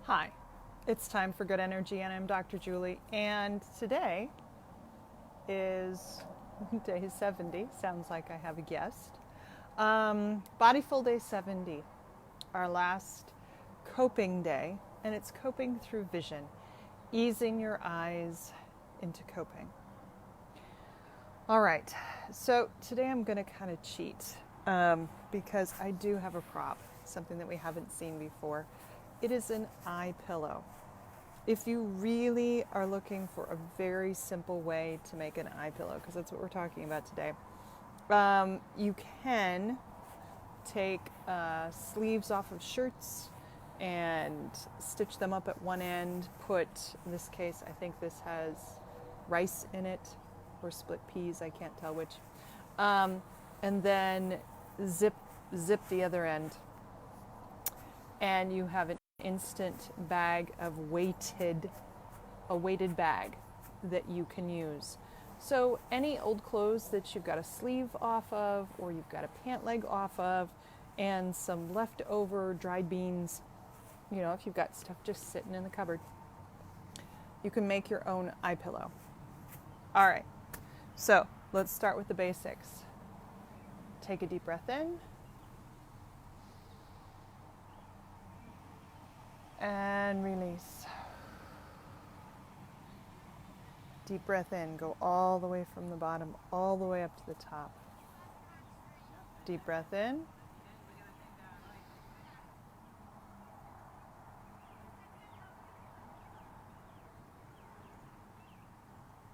Hi, it's time for good energy, and I'm Dr. Julie. And today is day 70. Sounds like I have a guest. Bodyful day 70, our last coping day, and it's coping through vision, easing your eyes into coping. All right, so today I'm going to kind of cheat because I do have a prop, something that we haven't seen before. It is an eye pillow. If you really are looking for a very simple way to make an eye pillow, because that's what we're talking about today, you can take sleeves off of shirts and stitch them up at one end. Put, in this case, I think this has rice in it, or split peas, I can't tell which. And then zip the other end. And you have an instant bag of a weighted bag that you can use. So any old clothes that you've got a sleeve off of, or you've got a pant leg off of, and some leftover dried beans, if you've got stuff just sitting in the cupboard, you can make your own eye pillow. All right, so let's start with the basics. Take a deep breath in. And release. Deep breath in. Go all the way from the bottom, all the way up to the top. Deep breath in.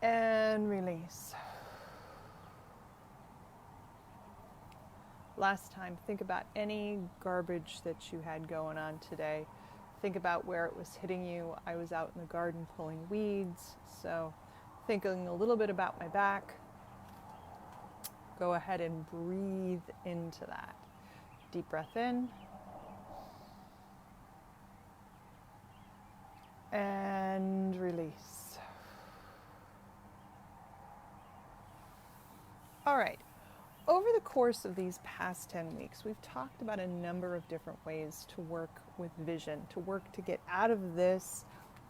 And release. Last time, think about any garbage that you had going on today. Think about where it was hitting you. I was out in the garden pulling weeds, so thinking a little bit about my back. Go ahead and breathe into that. Deep breath in. And release. All right. Over the course of these past 10 weeks, we've talked about a number of different ways to work with vision, to work to get out of this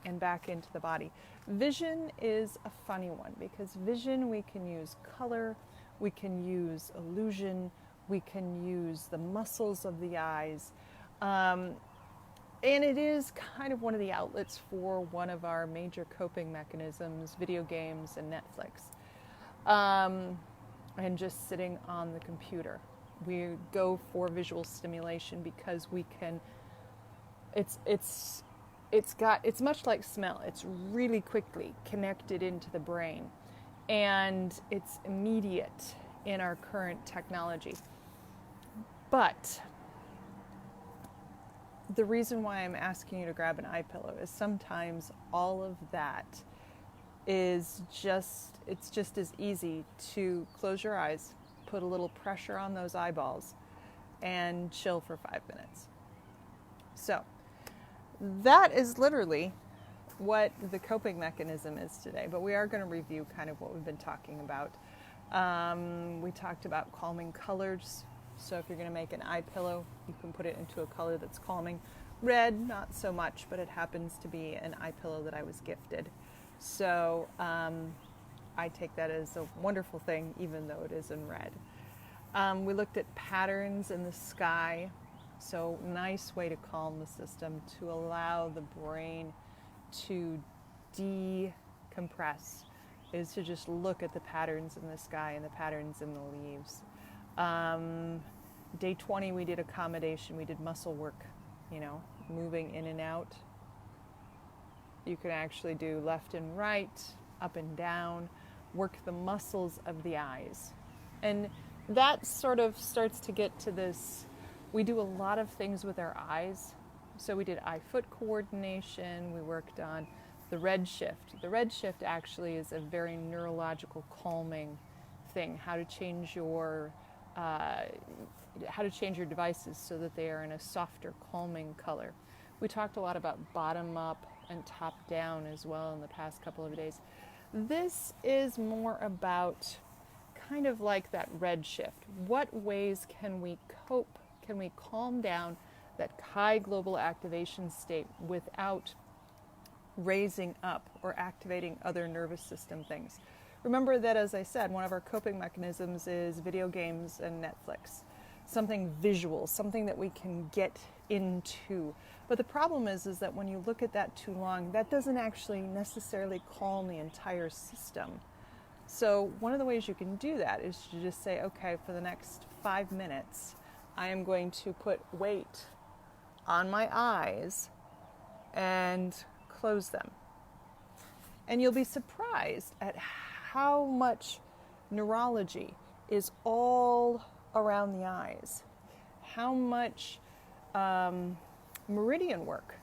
and back into the body. Vision is a funny one because vision, we can use color, we can use illusion, we can use the muscles of the eyes. And it is kind of one of the outlets for one of our major coping mechanisms, video games and Netflix. And just sitting on the computer. We go for visual stimulation because we can, it's much like smell. It's really quickly connected into the brain, and it's immediate in our current technology. But the reason why I'm asking you to grab an eye pillow is sometimes all of that is it's just as easy to close your eyes, put a little pressure on those eyeballs, and chill for 5 minutes. So that is literally what the coping mechanism is today, but we are going to review kind of what we've been talking about. We talked about calming colors, so if you're going to make an eye pillow, you can put it into a color that's calming. Red, not so much, but it happens to be an eye pillow that I was gifted. So I take that as a wonderful thing, even though it is in red. We looked at patterns in the sky. So nice way to calm the system, to allow the brain to decompress, is to just look at the patterns in the sky and the patterns in the leaves. Day 20, we did accommodation. We did muscle work, moving in and out. You can actually do left and right, up and down, work the muscles of the eyes. And that sort of starts to get to this, we do a lot of things with our eyes. So we did eye-foot coordination, we worked on the red shift. The red shift actually is a very neurological calming thing, how to change your devices so that they are in a softer calming color. We talked a lot about bottom up and top down as well in the past couple of days. This is more about kind of like that red shift. What ways can we cope? Can we calm down that high global activation state without raising up or activating other nervous system things. Remember that, as I said, one of our coping mechanisms is video games and Netflix. Something visual, something that we can get into. But the problem is that when you look at that too long, that doesn't actually necessarily calm the entire system. So one of the ways you can do that is to just say, okay, for the next 5 minutes, I am going to put weight on my eyes and close them. And you'll be surprised at how much neurology is all around the eyes, how much meridian work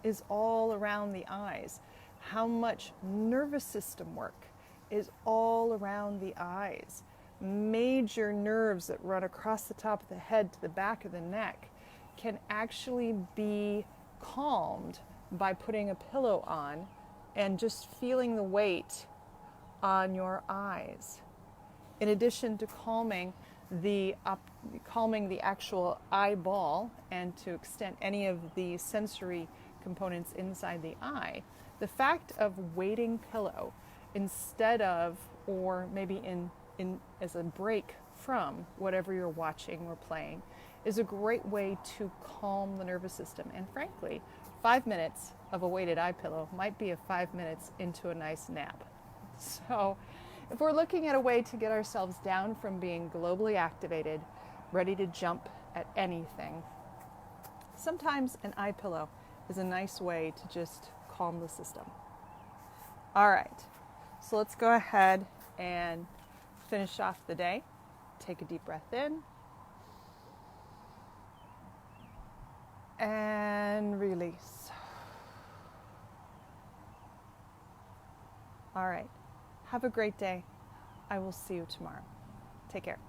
is all around the eyes, how much nervous system work is all around the eyes. Major nerves that run across the top of the head to the back of the neck can actually be calmed by putting a pillow on and just feeling the weight on your eyes. In addition to calming the actual eyeball and to extend any of the sensory components inside the eye, the fact of weighting pillow instead of, or maybe in as a break from whatever you're watching or playing, is a great way to calm the nervous system. And frankly, 5 minutes of a weighted eye pillow might be 5 minutes into a nice nap. So if we're looking at a way to get ourselves down from being globally activated, ready to jump at anything, sometimes an eye pillow is a nice way to just calm the system. All right, so let's go ahead and finish off the day. Take a deep breath in and release. All right. Have a great day. I will see you tomorrow. Take care.